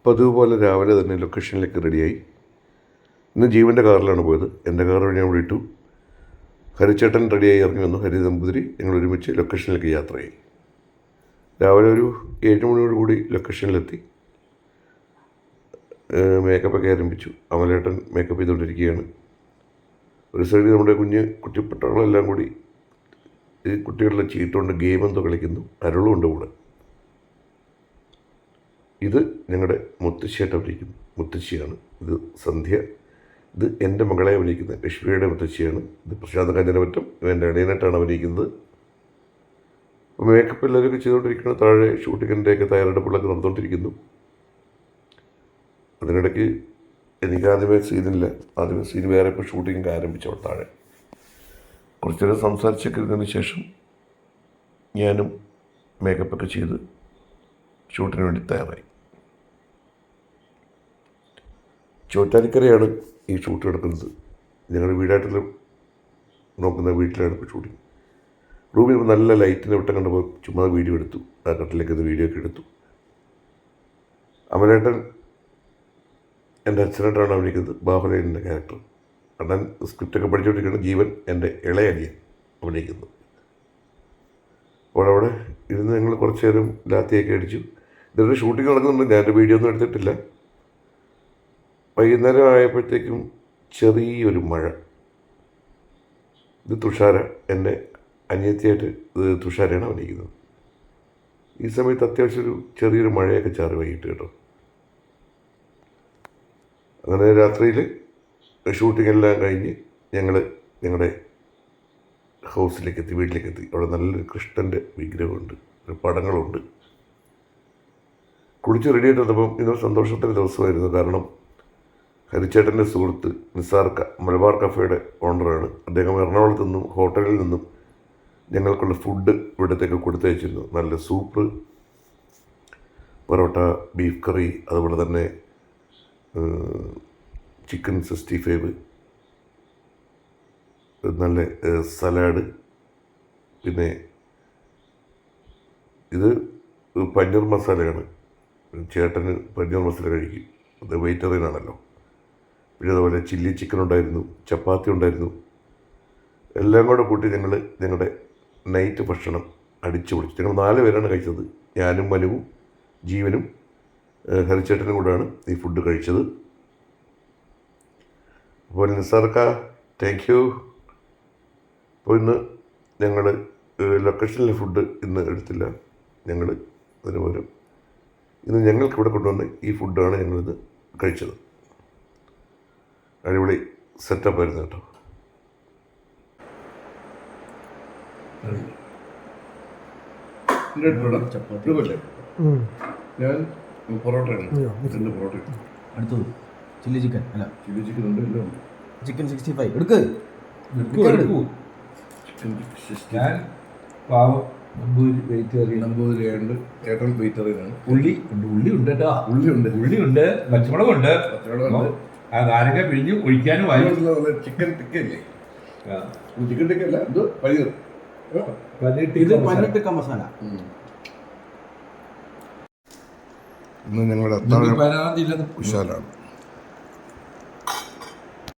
പതിവ് പോലെ രാവിലെ തന്നെ ലൊക്കേഷനിലേക്ക് റെഡിയായി. ഇന്ന് ജീവൻ്റെ കാറിലാണ് പോയത്. എൻ്റെ കാർ ഞാൻ വിട്ടു. ഹരിച്ചേട്ടൻ റെഡിയായി ഇറങ്ങി വന്നു. ഹരി നമ്പൂതിരി ഞങ്ങൾ ഒരുമിച്ച് ലൊക്കേഷനിലേക്ക് യാത്രയായി. രാവിലെ ഒരു 7 മണിയോടുകൂടി ലൊക്കേഷനിലെത്തി. മേക്കപ്പൊക്കെ ആരംഭിച്ചു. അമലേട്ടൻ മേക്കപ്പ് ചെയ്തുകൊണ്ടിരിക്കുകയാണ്. ഒരു സൈഡിൽ നമ്മുടെ കുട്ടിപ്പട്ടകളെല്ലാം കൂടി ഈ കുട്ടികളുടെ ചീട്ടുകൊണ്ട് ഗെയിം എന്തോ കളിക്കുന്നു. അരുളുണ്ട് കൂടെ. ഇത് ഞങ്ങളുടെ മുത്തശ്ശിയായിട്ട് അഭിനയിക്കുന്നു. മുത്തശ്ശിയാണ് ഇത്. സന്ധ്യ. ഇത് എൻ്റെ മകളെ അഭിനയിക്കുന്നത് ലക്ഷ്മിയുടെ മുത്തശ്ശിയാണ്. ഇത് പ്രശാന്ത് കാഞ്ഞിരമറ്റം എൻ്റെ ഇടയനായിട്ടാണ് അഭിനയിക്കുന്നത്. അപ്പോൾ മേക്കപ്പ് എല്ലാവരും ചെയ്തുകൊണ്ടിരിക്കുന്നത്. താഴെ ഷൂട്ടിങ്ങിൻ്റെയൊക്കെ തയ്യാറെടുപ്പുകളൊക്കെ നടന്നുകൊണ്ടിരിക്കുന്നു. അതിനിടയ്ക്ക് എനിക്ക് ആദ്യമേ സീൻ വേറെ ഇപ്പോൾ ഷൂട്ടിങ് ആരംഭിച്ചവിടെ താഴെ കുറച്ച് നേരം സംസാരിച്ചൊക്കെ ഇരുന്നതിന് ശേഷം ഞാനും മേക്കപ്പൊക്കെ ചെയ്ത് ഷൂട്ടിന് വേണ്ടി തയ്യാറായി. ചോറ്റാനിക്കരയാണ് ഈ ഷൂട്ട് എടുക്കുന്നത്. ഞങ്ങളുടെ വീടായിട്ടുള്ള നോക്കുന്ന വീട്ടിലാണ് ഇപ്പോൾ ഷൂട്ടിങ്. റൂമിൽ ഇപ്പോൾ നല്ല ലൈറ്റിൻ്റെ വിട്ടം കണ്ടപ്പോൾ ചുമ്മാ വീഡിയോ എടുത്തു. ആ കട്ടിലേക്ക് വീഡിയോ ഒക്കെ എടുത്തു. അമലേട്ടൻ എൻ്റെ അച്ഛനായിട്ടാണ് അഭിനയിക്കുന്നത്. ബാഹുലേൻ്റെ ക്യാരക്ടർ. അണ്ണൻ സ്ക്രിപ്റ്റൊക്കെ പഠിച്ചുകൊണ്ടിരിക്കുകയാണ്. ജീവൻ എൻ്റെ ഇളയ അനിയൻ അഭിനയിക്കുന്നത്. അപ്പോൾ അവിടെ ഇരുന്ന് ഞങ്ങൾ കുറച്ച് നേരം ലാത്തിയൊക്കെ അടിച്ചു. ഇതൊരു ഷൂട്ടിംഗ് നടക്കുന്നുണ്ട്. ഞാനെൻ്റെ വീഡിയോ ഒന്നും എടുത്തിട്ടില്ല. വൈകുന്നേരം ആയപ്പോഴത്തേക്കും ചെറിയൊരു മഴ. ഇത് തുഷാര, എൻ്റെ അനിയത്തിയായിട്ട് ഇത് തുഷാരയാണ് അഭിനയിക്കുന്നത്. ഈ സമയത്ത് അത്യാവശ്യം ചെറിയൊരു മഴയൊക്കെ ചാറി വൈകിട്ട് കേട്ടോ. അങ്ങനെ രാത്രിയിൽ ഷൂട്ടിംഗ് എല്ലാം കഴിഞ്ഞ് ഞങ്ങൾ ഞങ്ങളുടെ ഹൗസിലേക്ക് എത്തി, വീട്ടിലേക്ക് എത്തി. അവിടെ നല്ലൊരു കൃഷ്ണൻ്റെ വിഗ്രഹമുണ്ട്, ഒരു പടങ്ങളുണ്ട്. കുളിച്ച് റെഡിയായിട്ട് വന്നപ്പം ഇന്നൊരു സന്തോഷത്തിൻ്റെ ദിവസമായിരുന്നു. കാരണം ഹരിച്ചേട്ടൻ്റെ സുഹൃത്ത് നിസാർക്ക മലബാർ കഫേയുടെ ഓണറാണ്. അദ്ദേഹം എറണാകുളത്ത് നിന്നും ഹോട്ടലിൽ നിന്നും ഞങ്ങൾക്കുള്ള ഫുഡ് ഇവിടത്തേക്ക് കൊടുത്തയച്ചിരുന്നു. നല്ല സൂപ്പ്, പൊറോട്ട, ബീഫ് കറി, അതുപോലെ തന്നെ ചിക്കൻ 65, നല്ല സലാഡ്, പിന്നെ ഇത് പനീർ മസാലയാണ്. ചേട്ടന് പനീർ മസാല കഴിക്കും. അത് വെജിറ്റേറിയനാണല്ലോ. പിന്നെ അതുപോലെ ചില്ലി ചിക്കൻ ഉണ്ടായിരുന്നു, ചപ്പാത്തി ഉണ്ടായിരുന്നു. എല്ലാം കൂടെ കൂട്ടി ഞങ്ങളുടെ നൈറ്റ് ഭക്ഷണം അടിച്ചു പൊളിച്ചു. ഞങ്ങൾ 4 പേരാണ് കഴിച്ചത്. ഞാനും മനുവും ജീവനും ഹരിച്ചേട്ടനും കൂടെയാണ് ഈ ഫുഡ് കഴിച്ചത്. അപ്പോൾ നിസാർക്ക, താങ്ക് യു. അപ്പോൾ ഇന്ന് ഞങ്ങൾ ലൊക്കേഷനിലെ ഫുഡ് ഇന്ന് എടുത്തില്ല. ഞങ്ങൾ അതിന് പകരം ഇന്ന് ഞങ്ങൾക്കിവിടെ കൊണ്ടുവന്ന് ഈ ഫുഡാണ് ഞങ്ങളിത് കഴിച്ചത്. അടിപൊളി സെറ്റപ്പ് ആയിരുന്നു കേട്ടോ. ഞാൻ പൊറോട്ടയാണ്. 2 പൊറോട്ട. അടുത്തത് ചില്ലി ചിക്കൻ. അല്ല, ചില്ലി ചിക്കൻ ഉണ്ട്. എല്ലാം ഉണ്ട്. ചിക്കൻ 65 എടുക്ക്. ഞാൻ പാവം നമ്പൂതിരിയുണ്ട്. ചേട്ടൻ വെജിറ്റേറിയനാണ്. ഉള്ളി ഉണ്ട് കേട്ടോ. ഉള്ളിയുണ്ട്, പച്ചമുളകുണ്ട്, ആ നാരങ്ങ പിഴിഞ്ഞ് ഒഴിക്കാനും ആയി. ചിക്കൻ ടിക്കല്ലേ? ചിക്കൻ ടിക്കല്ല, ഇത് പനീർ. ഇത് പനീർ ടിക്ക മസാല. ഇന്ന് ഞങ്ങളുടെ അത്താഴം വിശാലാണ്.